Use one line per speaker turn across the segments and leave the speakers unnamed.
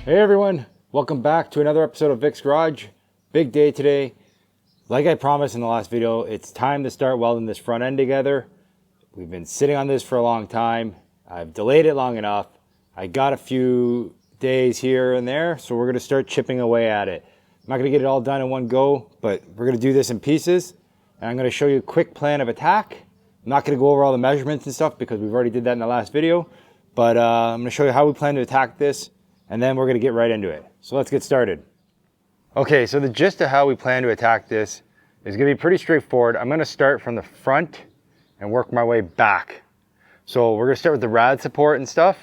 Hey everyone, welcome back to another episode of Vic's Garage. Big day today. Like I promised in the last video, it's time to start welding this front end together. We've been sitting on this for a long time. I've delayed it long enough. I got a few days here and there, so we're gonna start chipping away at it. I'm not gonna get it all done in one go, but we're gonna do this in pieces. And I'm gonna show you a quick plan of attack. I'm not gonna go over all the measurements and stuff because we've already did that in the last video, but I'm gonna show you how we plan to attack this, and then we're gonna get right into it. So let's get started. Okay, so the gist of how we plan to attack this is gonna be pretty straightforward. I'm gonna start from the front and work my way back. So we're gonna start with the rad support and stuff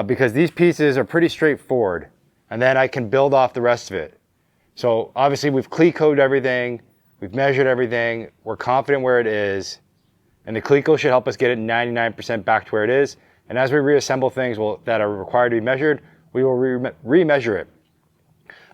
because these pieces are pretty straightforward, and then I can build off the rest of it. So obviously we've cleat-coded everything, we've measured everything, we're confident where it is, and the cleat code should help us get it 99% back to where it is. And as we reassemble things that are required to be measured, we will re-measure it.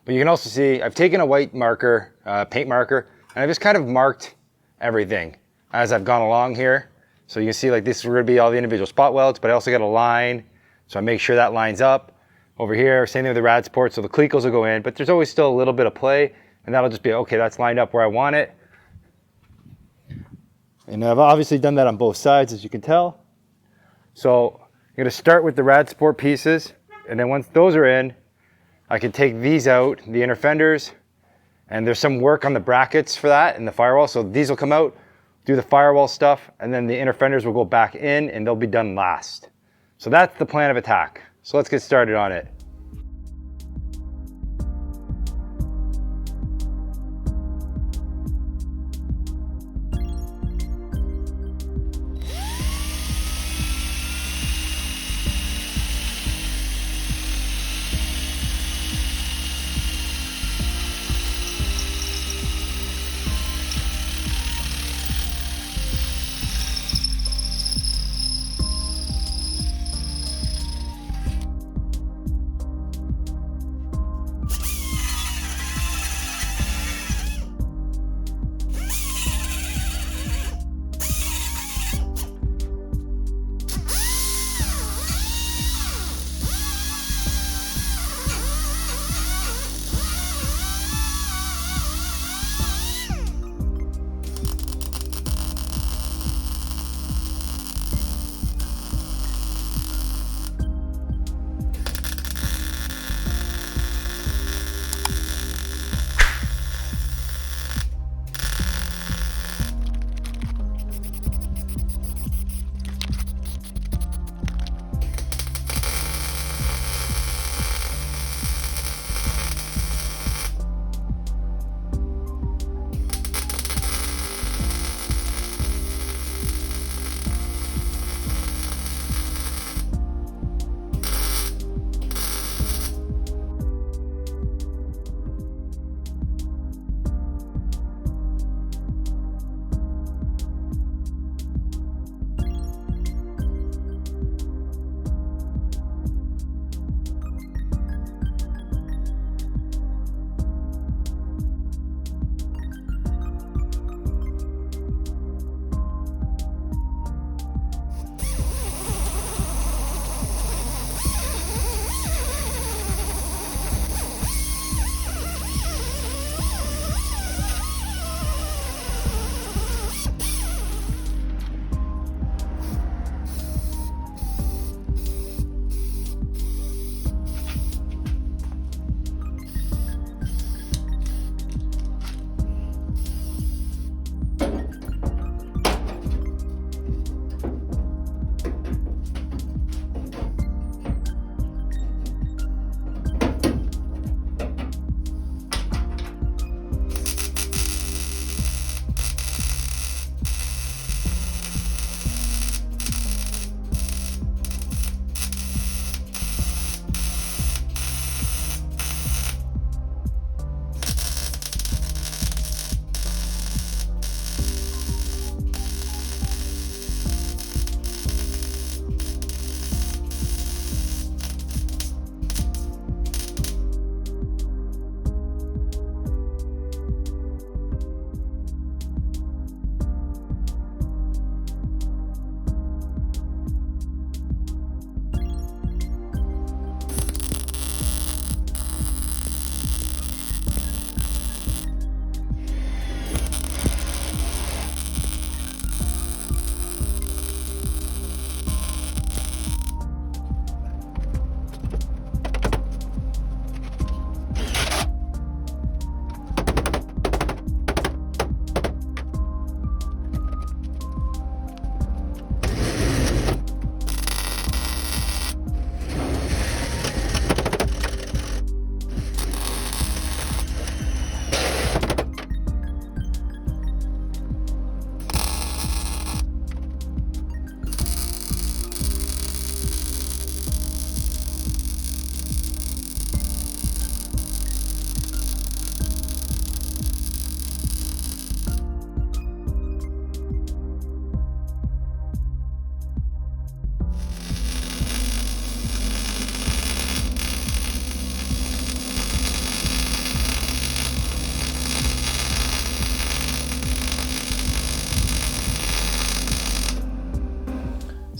But you can also see I've taken a white marker, paint marker, and I've just kind of marked everything as I've gone along here. So you can see like this is going to be all the individual spot welds, but I also got a line, so I make sure that lines up. Over here, same thing with the rad support, so the cleat will go in, but there's always still a little bit of play, and that'll just be, okay, that's lined up where I want it. And I've obviously done that on both sides, as you can tell. So I'm going to start with the rad support pieces, and then once those are in, I can take these out, the inner fenders, and there's some work on the brackets for that and the firewall. So these will come out, do the firewall stuff, and then the inner fenders will go back in and they'll be done last. So that's the plan of attack. So let's get started on it.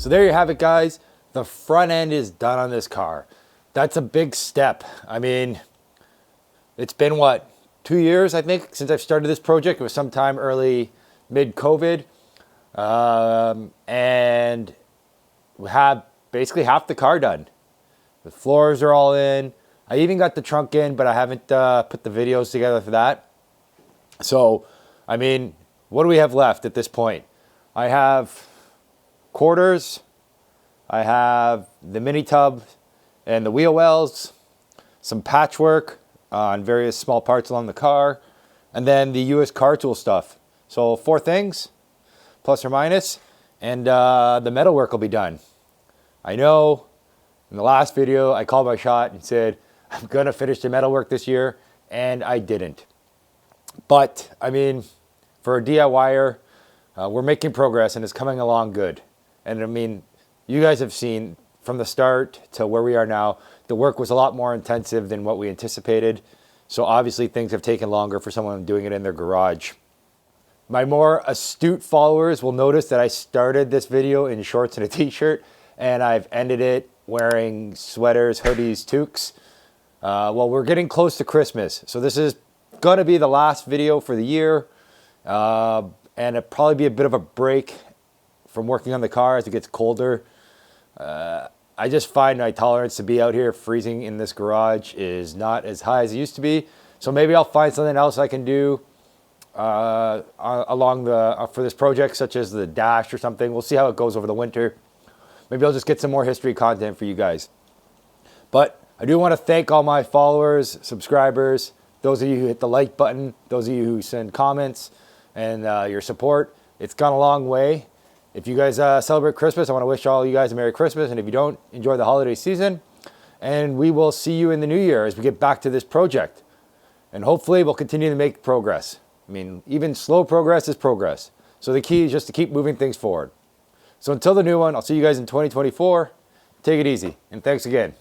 So there you have it, guys. The front end is done on this car. That's a big step. I mean, it's been what, 2 years, I think, since I've started this project. It was sometime early, mid-COVID. And we have basically half the car done. The floors are all in. I even got the trunk in, but I haven't put the videos together for that. So, I mean, what do we have left at this point? I have quarters. I have the mini tub and the wheel wells, some patchwork on various small parts along the car, and then the US car tool stuff. So 4 things, plus or minus, and the metal work will be done. I know in the last video I called my shot and said I'm gonna finish the metal work this year, and I didn't. But I mean, for a DIYer, we're making progress and it's coming along good. And I mean, you guys have seen from the start to where we are now, the work was a lot more intensive than what we anticipated. So obviously things have taken longer for someone doing it in their garage. My more astute followers will notice that I started this video in shorts and a t-shirt, and I've ended it wearing sweaters, hoodies, toques. Well, we're getting close to Christmas. So this is gonna be the last video for the year. And it'll probably be a bit of a break from working on the car as it gets colder. I just find my tolerance to be out here freezing in this garage is not as high as it used to be. So maybe I'll find something else I can do for this project, such as the dash or something. We'll see how it goes over the winter. Maybe I'll just get some more history content for you guys. But I do want to thank all my followers, subscribers, those of you who hit the like button, those of you who send comments, and your support. It's gone a long way. If you guys celebrate Christmas, I want to wish all you guys a Merry Christmas. And if you don't, enjoy the holiday season. And we will see you in the new year as we get back to this project. And hopefully we'll continue to make progress. I mean, even slow progress is progress. So the key is just to keep moving things forward. So until the new one, I'll see you guys in 2024. Take it easy. And thanks again.